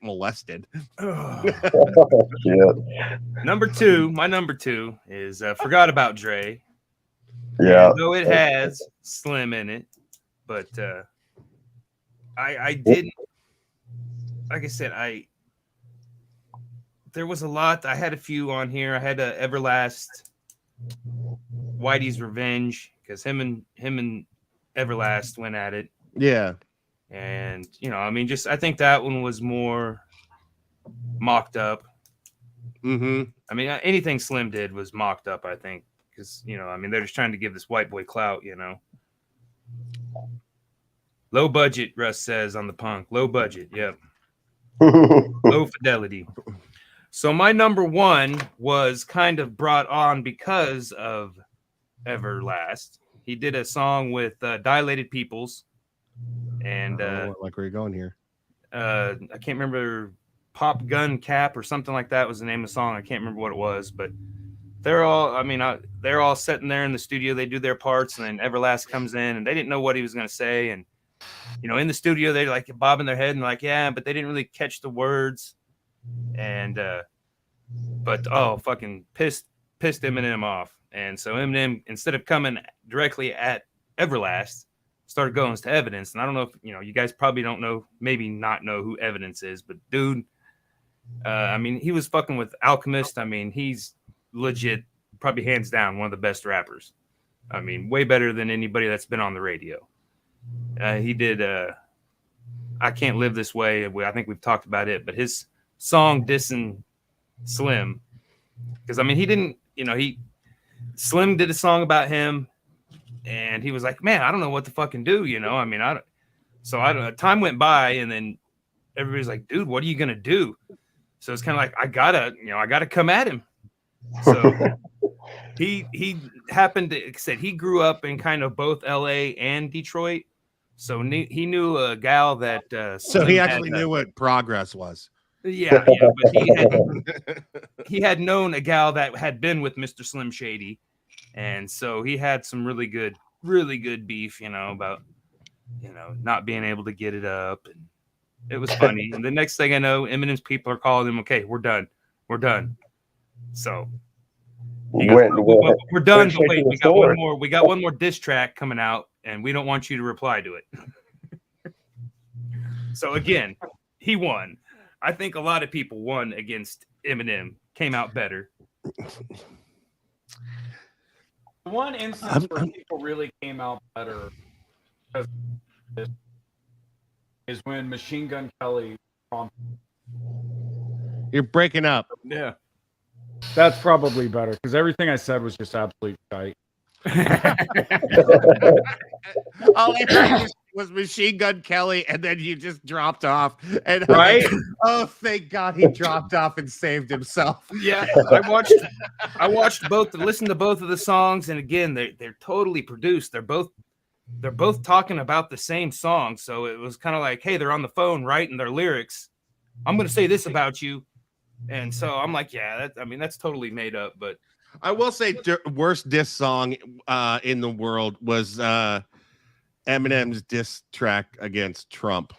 molested.
Number two, my number two is Forgot About Dre.
Yeah.
Though it has Slim in it, but I didn't, like I said, there was a lot. I had a few on here. I had Everlast, Whitey's Revenge, because him and Everlast went at it.
Yeah.
And I think that one was more mocked up.
Mm-hmm.
I mean, anything Slim did was mocked up, I think, because they're just trying to give this white boy clout, Low budget, Russ says on the punk. Low budget, yep. Low fidelity. So my number one was kind of brought on because of Everlast. He did a song with Dilated Peoples. And
like where you're going here.
I can't remember, Pop Gun Cap or something like that was the name of the song. I can't remember what it was, but they're all sitting there in the studio. They do their parts, and then Everlast comes in, and they didn't know what he was going to say. And in the studio, they're like bobbing their head and like, yeah, but they didn't really catch the words. And fucking pissed Eminem off. And so Eminem, instead of coming directly at Everlast, started going to Evidence. And I don't know if you guys probably don't know, maybe not know who Evidence is, but dude, he was fucking with Alchemist. He's legit, probably hands down one of the best rappers. Way better than anybody that's been on the radio. He did I Can't Live This Way. I think we've talked about it, but his song dissing Slim, because he didn't, Slim did a song about him. And he was like, man, I don't know what to fucking do, time went by, and then everybody's like, dude, what are you going to do? So it's kind of like, I gotta come at him. So he happened to, said he grew up in kind of both LA and Detroit. So he knew a gal that,
so he actually knew what progress was.
Yeah. But he had known a gal that had been with Mr. Slim Shady. And so he had some really good beef, about, not being able to get it up. And It was funny. And the next thing I know, Eminem's people are calling him, okay, we're done. We're done. So we're done, but wait, we got one more. We got one more diss track coming out, and we don't want you to reply to it. So again, he won. I think a lot of people won against Eminem, came out better.
One instance where people really came out better is when Machine Gun Kelly.
You're breaking up.
Yeah.
That's probably better because everything I said was just absolute shite.
All I heard was Machine Gun Kelly, and then you just dropped off. And
right?
Oh, thank God he dropped off and saved himself.
Yeah, I watched both, listened to both of the songs, and again, they're totally produced. They're both talking about the same song, so it was kind of like, hey, they're on the phone writing their lyrics. I'm going to say this about you, and so I'm like, yeah, that's totally made up. But
I will say, worst diss song in the world was Eminem's diss track against Trump.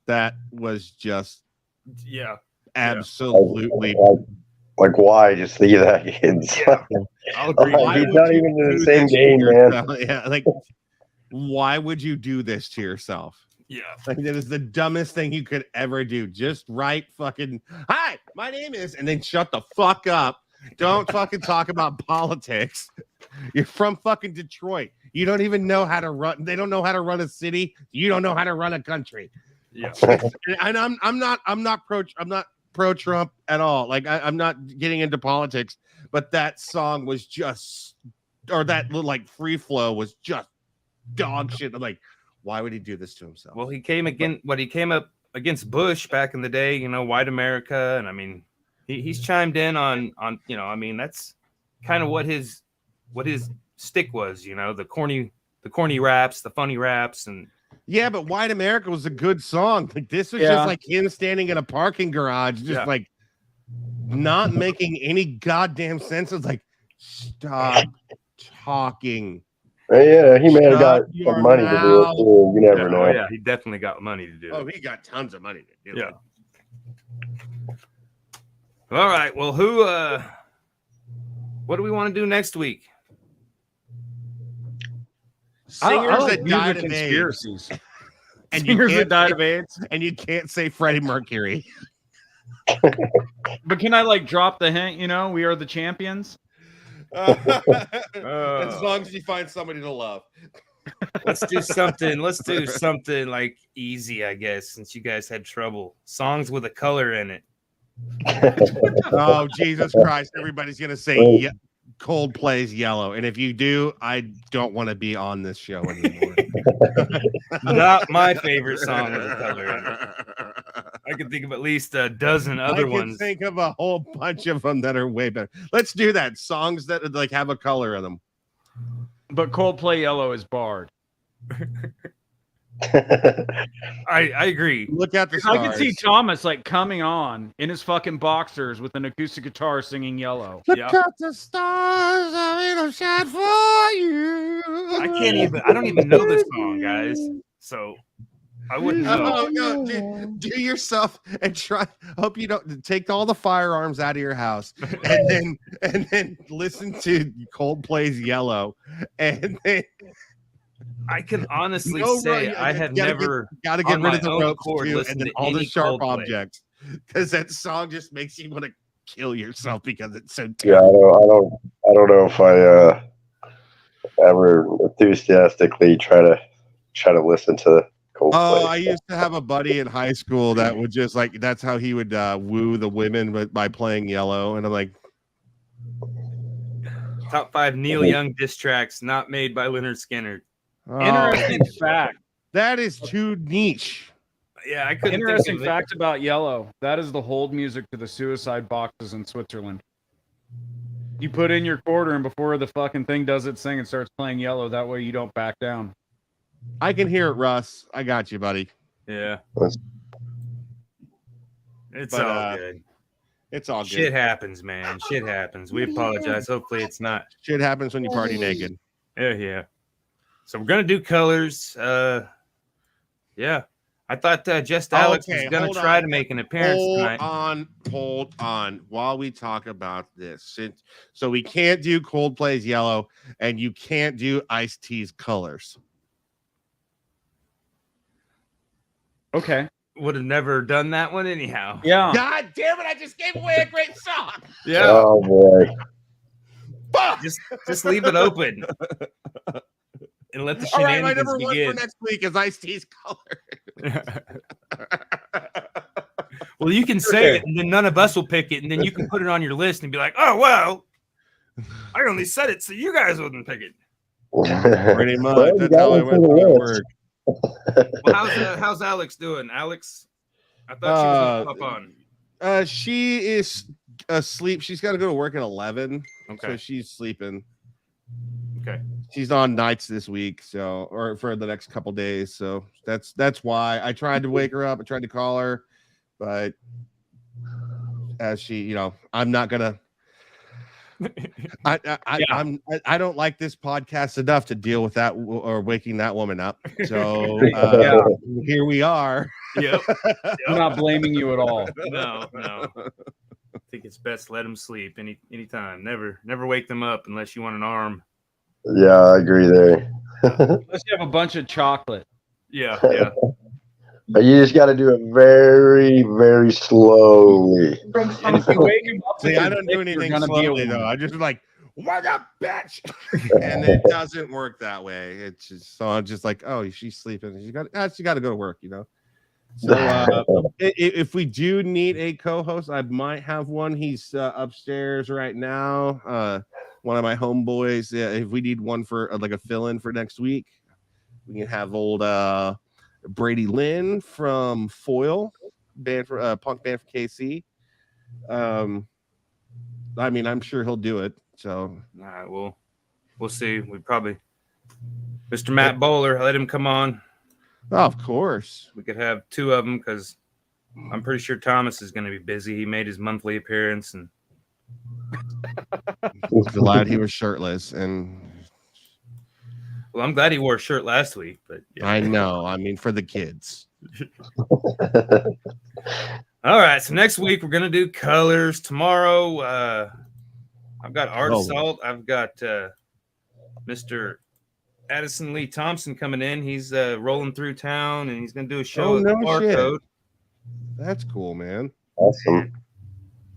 That was just absolutely
like why just leave that kids.
I'll agree.
He's not even in the same game, man.
Yeah, like why would you do this to yourself?
Yeah,
like that is the dumbest thing you could ever do. Just write fucking hi, my name is, and then shut the fuck up. Don't fucking talk about politics. You're from fucking Detroit. You don't even know how to run. They don't know how to run a city. You don't know how to run a country.
Yeah,
and I'm not pro Trump at all. Like I'm not getting into politics, but that song was just, or that little like free flow was just dog shit. I'm like, why would he do this to himself?
Well, he came up against Bush back in the day. You know, white America, and I mean. He's chimed in on that's kind of what his stick was, the corny raps, the funny raps, and
yeah, but White America was a good song. Like this was just like him standing in a parking garage, just like not making any goddamn sense. It's like stop talking.
Yeah, he may have got some money to do it too. You never know.
Yeah, he definitely got money to do it.
Oh, he got tons of money to do it.
Yeah. All right. Well, what do we want to do next week?
Singers that died of AIDS. And singers that died of AIDS. And you can't say Freddie Mercury.
But can I like drop the hint? We are the champions.
As long as you find somebody to love.
Let's do something. Let's do something like easy, I guess, since you guys had trouble. Songs with a color in it.
Oh, Jesus Christ. Everybody's going to say Coldplay's Yellow. And if you do, I don't want to be on this show anymore.
Not my favorite song with a color in it. I can think of at least a dozen other ones. I can
think of a whole bunch of them that are way better. Let's do that. Songs that like have a color in them.
But Coldplay Yellow is barred.
I agree.
Look at the stars.
I can see Thomas like coming on in his fucking boxers with an acoustic guitar singing Yellow.
Look at the stars, I will shine for you.
I don't even know this song, guys. So I wouldn't know.
No, do yourself and try. Hope you don't take all the firearms out of your house, and then listen to Coldplay's Yellow, and then.
I can honestly say I have never
got to get rid of the ropes too, and then all the sharp objects, because that song just makes you want to kill yourself because it's so terrible.
Yeah, I don't know if I ever enthusiastically try to listen to Coldplay.
Oh, I used to have a buddy in high school that would just like that's how he would woo the women by playing Yellow, and I'm like.
Top 5 Neil Young diss tracks not made by Lynyrd Skynyrd.
Interesting fact.
That is too niche.
Yeah, I couldn't.
Interesting fact about Yellow. That is the hold music to the suicide boxes in Switzerland. You put in your quarter, and before the fucking thing does its thing, it starts playing Yellow. That way, you don't back down.
I can hear it, Russ. I got you, buddy.
Yeah, it's all good.
It's all good.
Shit happens, man. Shit happens. We apologize. Hopefully, it's not.
Shit happens when you party naked.
Yeah. So we're gonna do colors. Yeah, I thought Just Alex was
Okay,
going
hold
to try
on.
to make an appearance tonight.
Hold on. While we talk about this, so we can't do Coldplay's Yellow, and you can't do Ice-T's Colors.
Okay.
Would have never done that one anyhow.
Yeah.
God damn it! I just gave away a great song.
Yeah.
Oh boy.
Fuck.
Just leave it open and let the
All right, my
shenanigans
number one for
begin.
next week is Ice-T's Colors.
Well, you can say it, and then none of us will pick it, and then you can put it on your list and be like, "Oh well, I only said it so you guys wouldn't pick it."
Pretty much.
Well, you
That's
got
how I
one
went
for the
through
list.
work.
Well, how's Alex doing? Alex, I thought she was gonna pop on.
She is asleep. She's got to go to work at 11.
Okay.
So she's sleeping.
Okay.
She's on nights this week, or for the next couple days. So that's why I tried to wake her up. I tried to call her, but as she, I'm not gonna. I don't like this podcast enough to deal with that or waking that woman up. So here we are.
Yep.
I'm not blaming you at all.
No. I think it's best let them sleep anytime. Never wake them up unless you want an arm.
Yeah, I agree there.
Unless you have a bunch of chocolate.
Yeah.
You just got to do it very, very slowly.
And if you wake him up,
See, I don't do anything slowly though. I just like, what up, bitch? And it doesn't work that way. It's just so I'm just like, oh, she's sleeping. She got to go to work, So if we do need a co-host, I might have one. He's upstairs right now. One of my homeboys. If we need one for like a fill-in for next week, we can have old Brady Lynn from Foil band for punk band for KC. I mean, I'm sure he'll do it. So
All right, we'll see. We probably Mr. Matt Bowler, let him come on.
oh, of course.
We could have two of them because I'm pretty sure Thomas is going to be busy. He made his monthly appearance, and
Glad he was shirtless, and
well, I'm glad he wore a shirt last week. But yeah.
I know. I mean, for the kids.
All right, so next week we're gonna do colors. Tomorrow, I've got Art Assault. I've got Mr. Addison Lee Thompson coming in. He's rolling through town, and he's gonna do a show at the Barcode.
That's cool, man.
Awesome.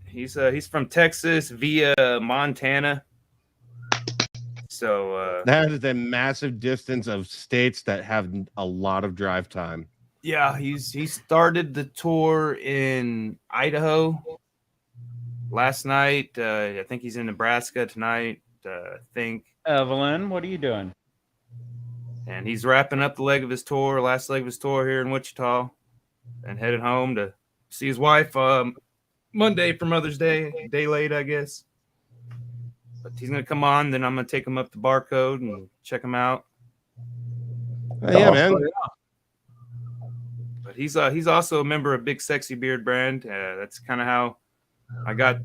He's from Texas via Montana. So
that is a massive distance of states that have a lot of drive time.
yeah, he started the tour in Idaho last night. I think he's in Nebraska tonight. I think
Evelyn, what are you doing?
And he's wrapping up the last leg of his tour here in Wichita, and headed home to see his wife Monday for Mother's Day, a day late, I guess. But he's going to come on, then I'm going to take him up to Barcode and check him out.
Yeah, man.
But he's also a member of Big Sexy Beard brand. That's kind of how I got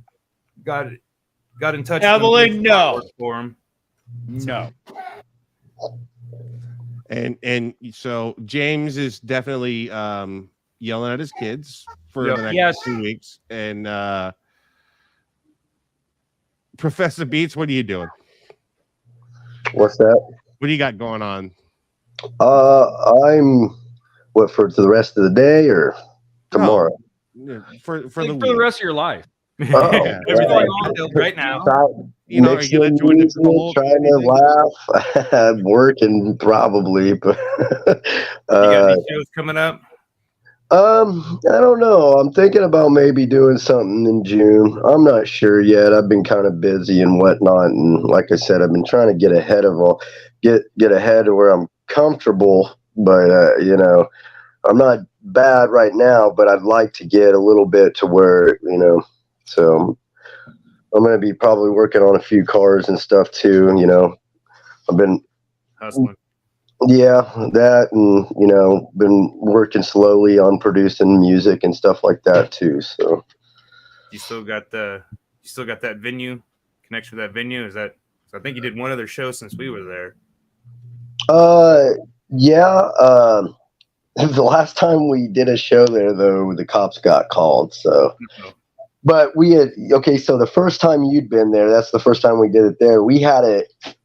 in touch
Evelyn,
with
no.
For him.
No.
And so James is definitely yelling at his kids for the next 2 weeks. And Professor Beats, what are you doing?
What's that?
What do you got going on?
I'm for the rest of the day or tomorrow?
For
For
the
the
week.
rest of your life.
Oh,
Yeah.
Everything on right now.
You know, are you gonna join the cult or
trying to laugh, working probably, but
You got any shows coming up?
I don't know. I'm thinking about maybe doing something in June. I'm not sure yet. I've been kind of busy and whatnot, and like I said, I've been trying to get ahead of get ahead of where I'm comfortable. But I'm not bad right now. But I'd like to get a little bit to where So I'm going to be probably working on a few cars and stuff too. I've been
Hustling.
Yeah, that, and been working slowly on producing music and stuff like that too. So
You still got that venue connection with that venue? Is that? I think you did one other show since we were there.
yeah. The last time we did a show there, though, the cops got called. So, but we had so the first time you'd been there, that's the first time we did it there. We had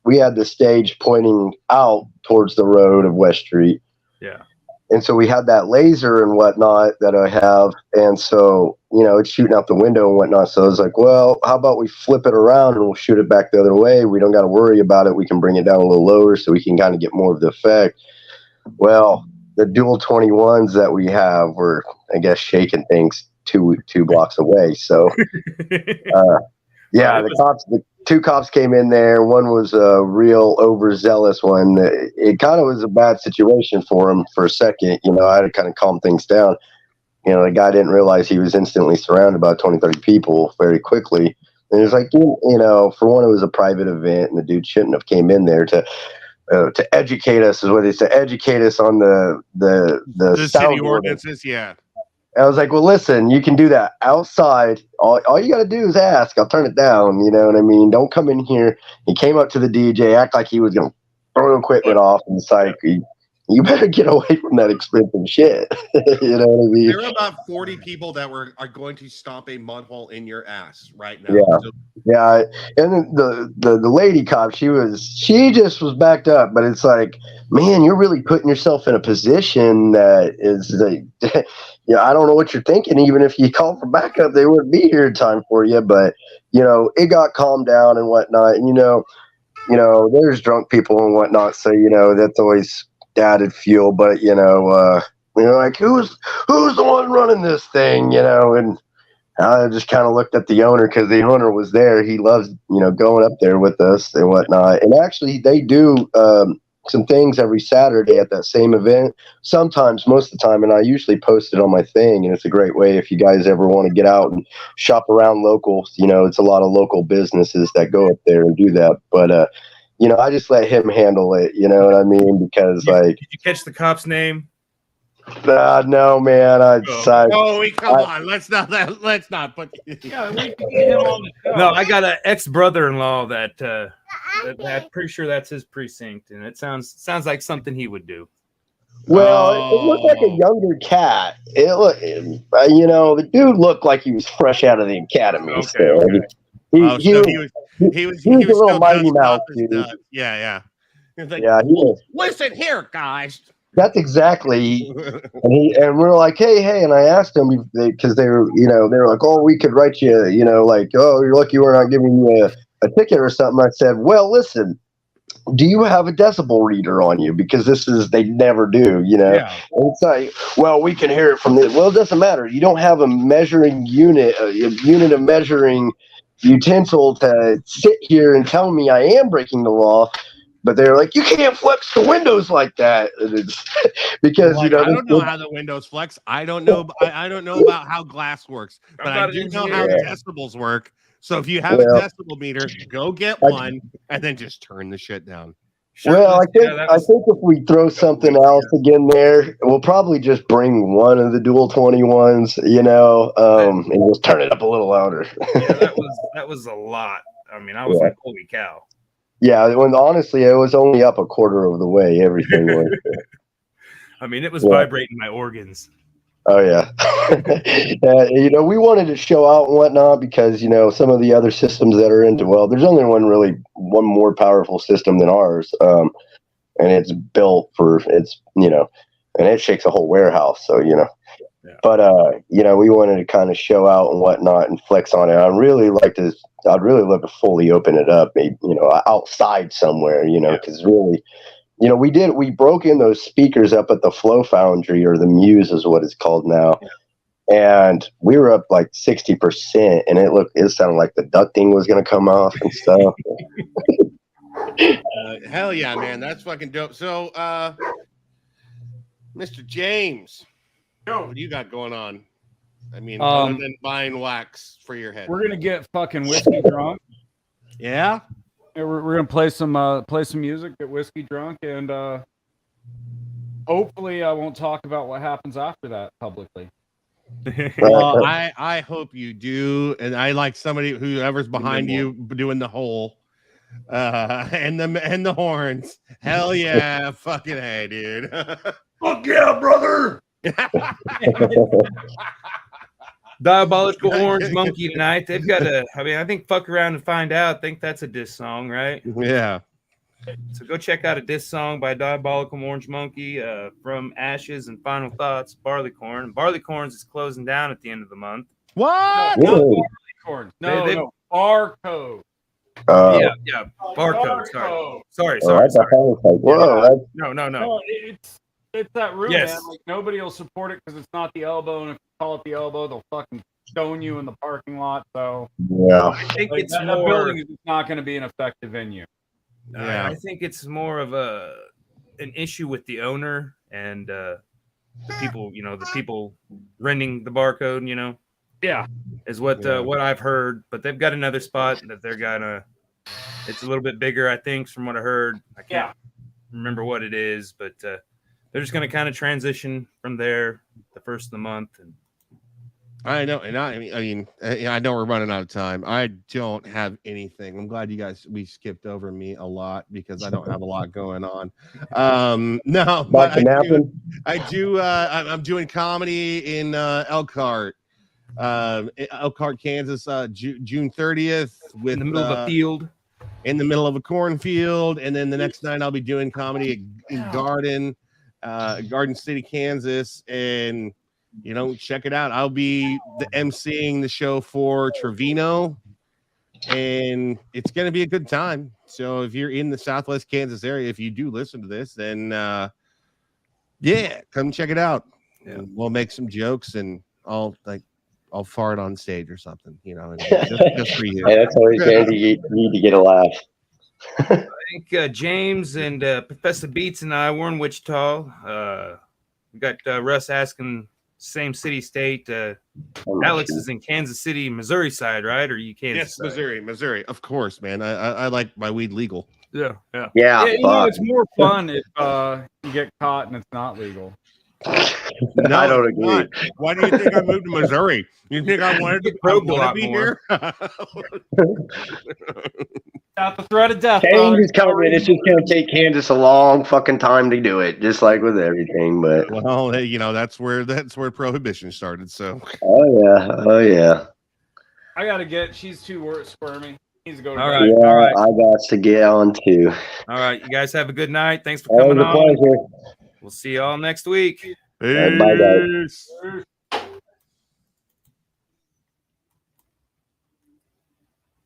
the stage pointing out towards the road of West Street.
Yeah.
And so we had that laser and whatnot that I have. And so, it's shooting out the window and whatnot. So I was like, well, how about we flip it around and we'll shoot it back the other way? We don't got to worry about it. We can bring it down a little lower so we can kind of get more of the effect. Well, the dual 21s that we have were, I guess, shaking things two blocks away. So, the two cops came in there. One was a real overzealous one. It kind of was a bad situation for him for a second. I had to kind of calm things down. The guy didn't realize he was instantly surrounded by 20, 30 people very quickly. And it was like, for one, it was a private event, and the dude shouldn't have came in there to educate us, is what they said. Educate us on the
city ordinances. Yeah.
I was like, well, listen, you can do that outside. All you got to do is ask. I'll turn it down. You know what I mean? Don't come in here. He came up to the DJ, act like he was going to throw the equipment off. And it's like, you better get away from that expensive shit. You know what I mean?
There are about 40 people that are going to stomp a mud hole in your ass right now.
Yeah. Yeah. And then the lady cop, she just was backed up, but it's like, man, you're really putting yourself in a position that is like, I don't know what you're thinking. Even if you call for backup, they wouldn't be here in time for you. But, it got calmed down and whatnot. And, there's drunk people and whatnot. So, that's always added fuel. But, like, who's the one running this thing, and I just kind of looked at the owner because the owner was there. He loves, going up there with us and whatnot. And actually, they do some things every Saturday at that same event. Sometimes, most of the time, and I usually post it on my thing. And it's a great way if you guys ever want to get out and shop around local. It's a lot of local businesses that go up there and do that. But I just let him handle it. You know what I mean? Because
did you catch the cop's name?
No, man.
Come on. Let's not. But
no, I got an ex-brother-in-law that I'm pretty sure that's his precinct, and it sounds like something he would do.
Well, it looked like a younger cat. The dude looked like he was fresh out of the academy.
Okay.
He was a little Mighty Mouse, dude.
Yeah.
He was.
Listen here, guys.
That's exactly, and we're like, hey, and I asked them because they were like, oh, we could write you, like, oh, you're lucky we're not giving you a ticket or something. I said, well, listen, do you have a decibel reader on you? Because they never do,
Yeah.
And it's like, well, we can hear it from this. Well, it doesn't matter. You don't have a measuring unit, a unit of measuring utensil to sit here and tell me I am breaking the law. But they're like, you can't flex the windows like that. And it's because
I don't know how the windows flex. I don't know. I don't know about how glass works, but I do know how decibels work. So if you have a decibel meter, go get one and then just turn the shit down.
Well, I think if we throw something else again there, we'll probably just bring one of the dual 21s, and we'll turn it up a little louder.
Yeah, that was a lot. I mean, I was like, holy cow.
Yeah, when honestly, it was only up a quarter of the way. Everything was.
I mean, it was vibrating my organs.
Oh yeah, we wanted to show out and whatnot because some of the other systems that are there's only one more powerful system than ours, and it's built for and it shakes a whole warehouse. So Yeah. But we wanted to kind of show out and whatnot and flex on it. I'd really love to fully open it up, maybe outside somewhere, because really, we broke in those speakers up at the Flow Foundry, or the Muse is what it's called now, and we were up like 60%, and it sounded like the ducting was going to come off and stuff.
Hell yeah, man, that's fucking dope. So, Mr. James. What do you got going on? I mean, other than buying wax for your head.
We're gonna get fucking whiskey drunk.
Yeah?
We're gonna play some music, get whiskey drunk, and hopefully I won't talk about what happens after that publicly.
Well, I hope you do, and I like whoever's behind you doing the hole, and the horns. Hell yeah, fucking hey, dude. Fuck yeah, brother.
Diabolical Orange Monkey tonight. They've got I think Fuck Around and Find Out. I think that's a diss song, right?
Yeah.
So go check out a diss song by Diabolical Orange Monkey from Ashes and Final Thoughts, Barleycorn. Barleycorns is closing down at the end of the month.
What?
Whoa.
No, Barcode.
Yeah, Barcode. Sorry.
I was like, whoa.
No.
No, it's that room,
Yes.
man. Like, nobody will support it because it's not the Elbow, and if you call it the Elbow, they'll fucking stone you in the parking lot. So
Yeah.
I think
like,
it's
that
more.
building is not going to be an effective venue.
I think it's more of an issue with the owner and the people. The people renting the Barcode.
Yeah,
is what I've heard. But they've got another spot that they're gonna. It's a little bit bigger, I think, from what I heard. I can't remember what it is, but they're just gonna kind of transition from there the first of the month. And
I know, and I know we're running out of time. I don't have anything. I'm glad we skipped over me a lot because I don't have a lot going on. No, but I do. I'm doing comedy in Elkhart, Kansas, June 30th, with
in the middle of a field.
In the middle of a cornfield, and then the next night I'll be doing comedy in Garden City, Kansas, and check it out. I'll be the emceeing the show for Trevino, and it's going to be a good time. So if you're in the Southwest Kansas area, if you do listen to this, then come check it out. Yeah. We'll make some jokes, and I'll fart on stage or something, just for you.
Hey, that's always handy. You need to get a laugh.
I think James and Professor Beats and I were in Wichita. We got Russ asking same city, state. Alex is in Kansas City, Missouri side, right? Or are you Kansas?
Yes, Missouri. Of course, man. I like my weed legal.
Yeah.
It's
more fun if you get caught and it's not legal.
No,
I don't agree.
Not. Why do you think I moved to Missouri? You think I wanted to be here?
Got the threat of death.
Change is coming. It's just going to take Kansas a long fucking time to do it, just like with everything. But
that's where prohibition started. So.
Oh yeah.
I gotta get. She's too squirmy. Needs to go.
All right.
Yeah,
All right.
I got to get on too.
All right, you guys have a good night. Thanks for coming on.
Pleasure.
We'll see you all next week.
Bye, guys.